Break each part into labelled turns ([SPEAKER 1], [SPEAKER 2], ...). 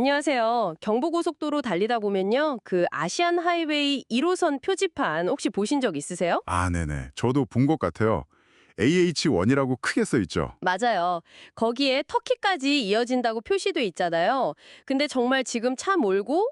[SPEAKER 1] 안녕하세요. 경부고속도로 달리다 보면요. 그 아시안 하이웨이 1호선 표지판 혹시 보신 적 있으세요?
[SPEAKER 2] 아, 네네. 저도 본 것 같아요. AH1이라고 크게 써 있죠.
[SPEAKER 1] 맞아요. 거기에 터키까지 이어진다고 표시돼 있잖아요. 근데 정말 지금 차 몰고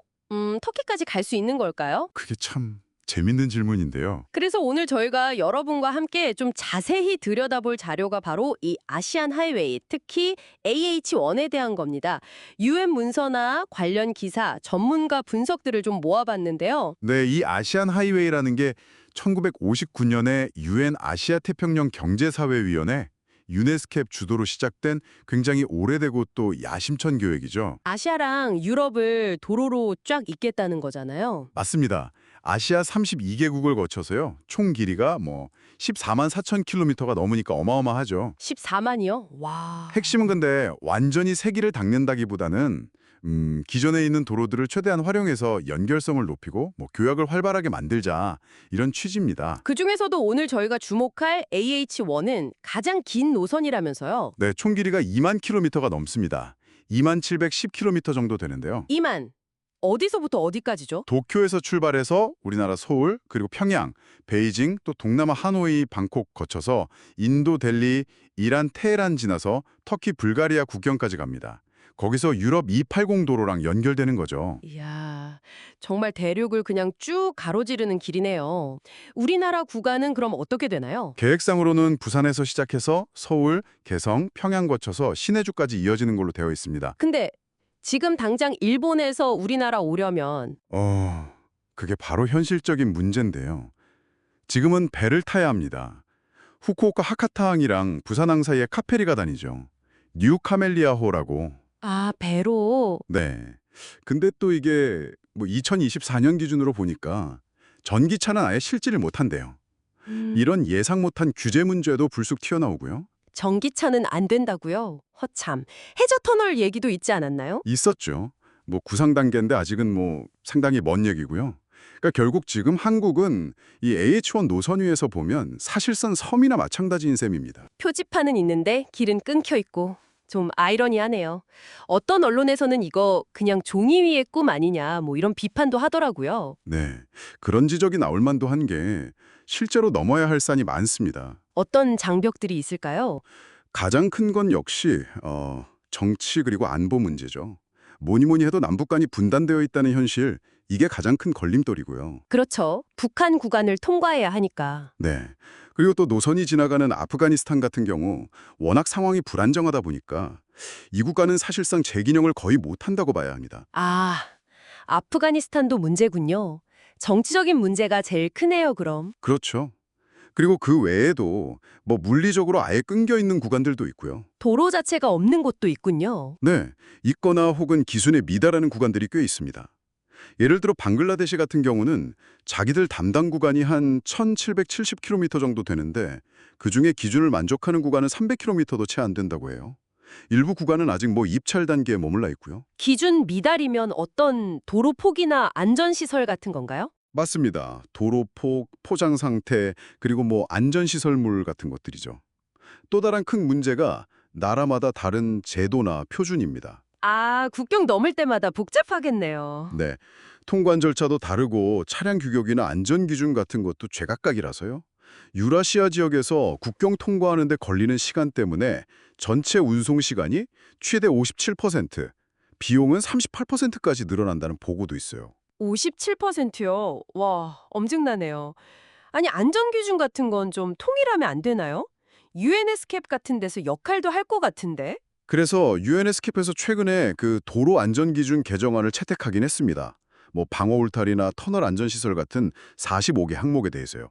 [SPEAKER 1] 터키까지 갈 수 있는 걸까요?
[SPEAKER 2] 그게 참 재밌는 질문인데요.
[SPEAKER 1] 그래서 오늘 저희가 여러분과 함께 좀 자세히 들여다볼 자료가 바로 이 아시안 하이웨이, 특히 AH1에 대한 겁니다. UN 문서나 관련 기사, 전문가 분석들을 좀 모아봤는데요.
[SPEAKER 2] 네, 이 아시안 하이웨이라는 게 1959년에 유엔 아시아 태평양 경제사회위원회 유네스캡 주도로 시작된 굉장히 오래되고 또 야심천 계획이죠.
[SPEAKER 1] 아시아랑 유럽을 도로로 쫙 잇겠다는 거잖아요.
[SPEAKER 2] 맞습니다. 아시아 32개국을 거쳐서요. 총 길이가 14만 4천 킬로미터가 넘으니까 어마어마하죠.
[SPEAKER 1] 14만이요? 와.
[SPEAKER 2] 핵심은 근데 완전히 세기를 닦는다기보다는 기존에 있는 도로들을 최대한 활용해서 연결성을 높이고 교역을 활발하게 만들자 이런 취지입니다.
[SPEAKER 1] 그중에서도 오늘 저희가 주목할 AH1은 가장 긴 노선이라면서요.
[SPEAKER 2] 네, 총 길이가 2만 킬로미터가 넘습니다. 2만 710킬로미터 정도 되는데요.
[SPEAKER 1] 2만. 어디서부터 어디까지죠?
[SPEAKER 2] 도쿄에서 출발해서 우리나라 서울, 그리고 평양, 베이징, 또 동남아 하노이, 방콕 거쳐서 인도, 델리, 이란, 테헤란 지나서 터키, 불가리아 국경까지 갑니다. 거기서 유럽 280 도로랑 연결되는 거죠.
[SPEAKER 1] 이야, 정말 대륙을 그냥 쭉 가로지르는 길이네요. 우리나라 구간은 그럼 어떻게 되나요?
[SPEAKER 2] 계획상으로는 부산에서 시작해서 서울, 개성, 평양 거쳐서 신해주까지 이어지는 걸로 되어 있습니다.
[SPEAKER 1] 근데 지금 당장 일본에서 우리나라 오려면
[SPEAKER 2] 그게 바로 현실적인 문제인데요. 지금은 배를 타야 합니다. 후쿠오카 하카타항이랑 부산항 사이에 카페리가 다니죠. 뉴 카멜리아호라고.
[SPEAKER 1] 아, 배로.
[SPEAKER 2] 네. 근데 또 이게 2024년 기준으로 보니까 전기차는 아예 실지를 못한대요.
[SPEAKER 1] 음.
[SPEAKER 2] 이런 예상 못한 규제 문제도 불쑥 튀어나오고요.
[SPEAKER 1] 전기차는 안 된다고요? 허참. 해저 터널 얘기도 있지 않았나요?
[SPEAKER 2] 있었죠. 구상 단계인데 아직은 상당히 먼 얘기고요. 그러니까 결국 지금 한국은 이 AH1 노선 위에서 보면 사실상 섬이나 마찬가지인 셈입니다.
[SPEAKER 1] 표지판은 있는데 길은 끊겨 있고 좀 아이러니하네요. 어떤 언론에서는 이거 그냥 종이 위의 꿈 아니냐 뭐 이런 비판도 하더라고요.
[SPEAKER 2] 네. 그런 지적이 나올 만도 한 게 실제로 넘어야 할 산이 많습니다.
[SPEAKER 1] 어떤 장벽들이 있을까요?
[SPEAKER 2] 가장 큰 건 역시 정치 그리고 안보 문제죠. 뭐니 뭐니 해도 남북 간이 분단되어 있다는 현실, 이게 가장 큰 걸림돌이고요.
[SPEAKER 1] 그렇죠. 북한 구간을 통과해야 하니까.
[SPEAKER 2] 네. 그리고 또 노선이 지나가는 아프가니스탄 같은 경우 워낙 상황이 불안정하다 보니까 이 국가는 사실상 재gin형을 거의 못한다고 봐야 합니다.
[SPEAKER 1] 아, 아프가니스탄도 문제군요. 정치적인 문제가 제일 크네요, 그럼.
[SPEAKER 2] 그렇죠. 그리고 그 외에도 물리적으로 아예 끊겨 있는 구간들도 있고요.
[SPEAKER 1] 도로 자체가 없는 곳도 있군요.
[SPEAKER 2] 네. 있거나 혹은 기순에 미달하는 구간들이 꽤 있습니다. 예를 들어 방글라데시 같은 경우는 자기들 담당 구간이 한 1770km 정도 되는데 그중에 기준을 만족하는 구간은 300km도 채 안 된다고 해요. 일부 구간은 아직 입찰 단계에 머물러 있고요.
[SPEAKER 1] 기준 미달이면 어떤 도로 폭이나 안전시설 같은 건가요?
[SPEAKER 2] 맞습니다. 도로폭, 포장 상태, 그리고 안전시설물 같은 것들이죠. 또 다른 큰 문제가 나라마다 다른 제도나 표준입니다.
[SPEAKER 1] 아, 국경 넘을 때마다 복잡하겠네요.
[SPEAKER 2] 네. 통관 절차도 다르고 차량 규격이나 안전 기준 같은 것도 제각각이라서요. 유라시아 지역에서 국경 통과하는 데 걸리는 시간 때문에 전체 운송 시간이 최대 57%, 비용은 38%까지 늘어난다는 보고도 있어요.
[SPEAKER 1] 57%요? 와, 엄청나네요. 아니, 안전기준 같은 건 좀 통일하면 안 되나요? UNSCAP 같은 데서 역할도 할 것 같은데?
[SPEAKER 2] 그래서 UNSCAP에서 최근에 그 도로 안전 기준 개정안을 채택하긴 했습니다. 방어 울타리나 터널 안전 시설 같은 45개 항목에 대해서요.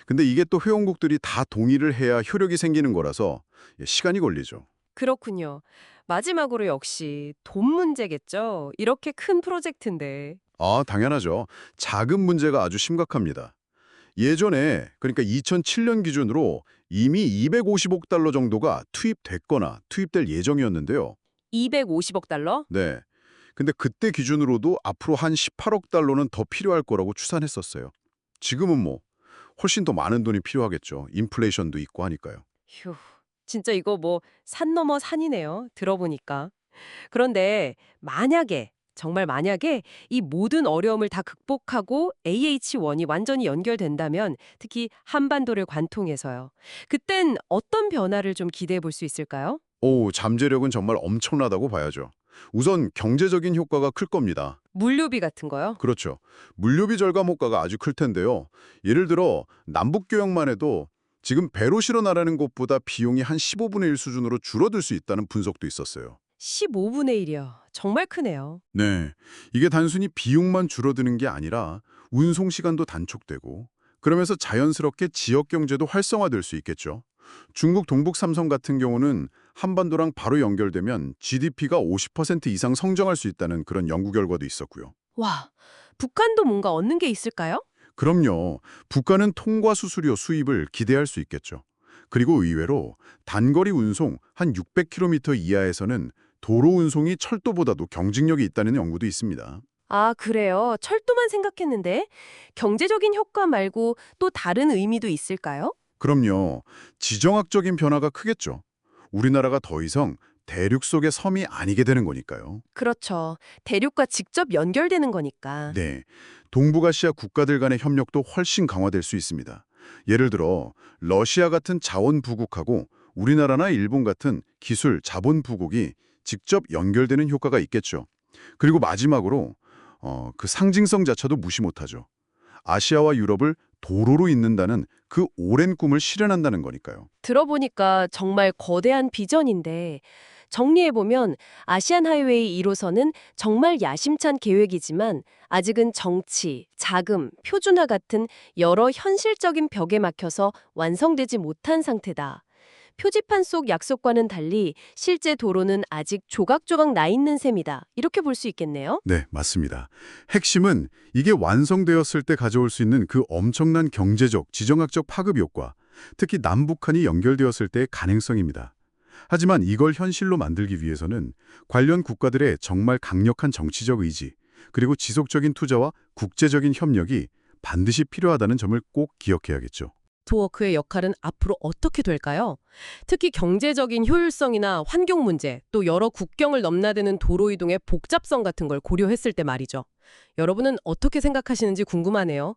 [SPEAKER 2] 근데 이게 또 회원국들이 다 동의를 해야 효력이 생기는 거라서 시간이 걸리죠.
[SPEAKER 1] 그렇군요. 마지막으로 역시 돈 문제겠죠? 이렇게 큰 프로젝트인데.
[SPEAKER 2] 아, 당연하죠. 자금 문제가 아주 심각합니다. 예전에 그러니까 2007년 기준으로 이미 250억 달러 정도가 투입됐거나 투입될 예정이었는데요.
[SPEAKER 1] 250억 달러?
[SPEAKER 2] 네. 근데 그때 기준으로도 앞으로 한 18억 달러는 더 필요할 거라고 추산했었어요. 지금은 훨씬 더 많은 돈이 필요하겠죠. 인플레이션도 있고 하니까요.
[SPEAKER 1] 휴, 진짜 이거 뭐 산 넘어 산이네요. 들어보니까. 그런데 만약에 정말 만약에 이 모든 어려움을 다 극복하고 AH1이 완전히 연결된다면 특히 한반도를 관통해서요. 그땐 어떤 변화를 좀 기대해 볼 수 있을까요?
[SPEAKER 2] 오, 잠재력은 정말 엄청나다고 봐야죠. 우선 경제적인 효과가 클 겁니다.
[SPEAKER 1] 물류비 같은 거요?
[SPEAKER 2] 그렇죠. 물류비 절감 효과가 아주 클 텐데요. 예를 들어 남북 교역만 해도 지금 배로 실어 나르는 것보다 비용이 한 15분의 1 수준으로 줄어들 수 있다는 분석도 있었어요.
[SPEAKER 1] 15분의 1이요. 정말 크네요.
[SPEAKER 2] 네. 이게 단순히 비용만 줄어드는 게 아니라 운송 시간도 단축되고 그러면서 자연스럽게 지역 경제도 활성화될 수 있겠죠. 중국 동북 삼성 같은 경우는 한반도랑 바로 연결되면 GDP가 50% 이상 성장할 수 있다는 그런 연구 결과도 있었고요.
[SPEAKER 1] 와, 북한도 뭔가 얻는 게 있을까요?
[SPEAKER 2] 그럼요. 북한은 통과 수수료 수입을 기대할 수 있겠죠. 그리고 의외로 단거리 운송 한 600km 이하에서는 도로 운송이 철도보다도 경쟁력이 있다는 연구도 있습니다.
[SPEAKER 1] 아, 그래요. 철도만 생각했는데 경제적인 효과 말고 또 다른 의미도 있을까요?
[SPEAKER 2] 그럼요. 지정학적인 변화가 크겠죠. 우리나라가 더 이상 대륙 속의 섬이 아니게 되는 거니까요.
[SPEAKER 1] 그렇죠. 대륙과 직접 연결되는 거니까.
[SPEAKER 2] 네. 동북아시아 국가들 간의 협력도 훨씬 강화될 수 있습니다. 예를 들어 러시아 같은 자원 부국하고 우리나라나 일본 같은 기술, 자본 부국이 직접 연결되는 효과가 있겠죠. 그리고 마지막으로 그 상징성 자체도 무시 못하죠. 아시아와 유럽을 도로로 잇는다는 그 오랜 꿈을 실현한다는 거니까요.
[SPEAKER 1] 들어보니까 정말 거대한 비전인데 정리해보면 아시안 하이웨이 1호선은 정말 야심찬 계획이지만 아직은 정치, 자금, 표준화 같은 여러 현실적인 벽에 막혀서 완성되지 못한 상태다. 표지판 속 약속과는 달리 실제 도로는 아직 조각조각 나 있는 셈이다. 이렇게 볼 수 있겠네요.
[SPEAKER 2] 네, 맞습니다. 핵심은 이게 완성되었을 때 가져올 수 있는 그 엄청난 경제적, 지정학적 파급 효과, 특히 남북한이 연결되었을 때의 가능성입니다. 하지만 이걸 현실로 만들기 위해서는 관련 국가들의 정말 강력한 정치적 의지, 그리고 지속적인 투자와 국제적인 협력이 반드시 필요하다는 점을 꼭 기억해야겠죠.
[SPEAKER 1] 네트워크의 역할은 앞으로 어떻게 될까요? 특히 경제적인 효율성이나 환경 문제, 또 여러 국경을 넘나드는 도로 이동의 복잡성 같은 걸 고려했을 때 말이죠. 여러분은 어떻게 생각하시는지 궁금하네요.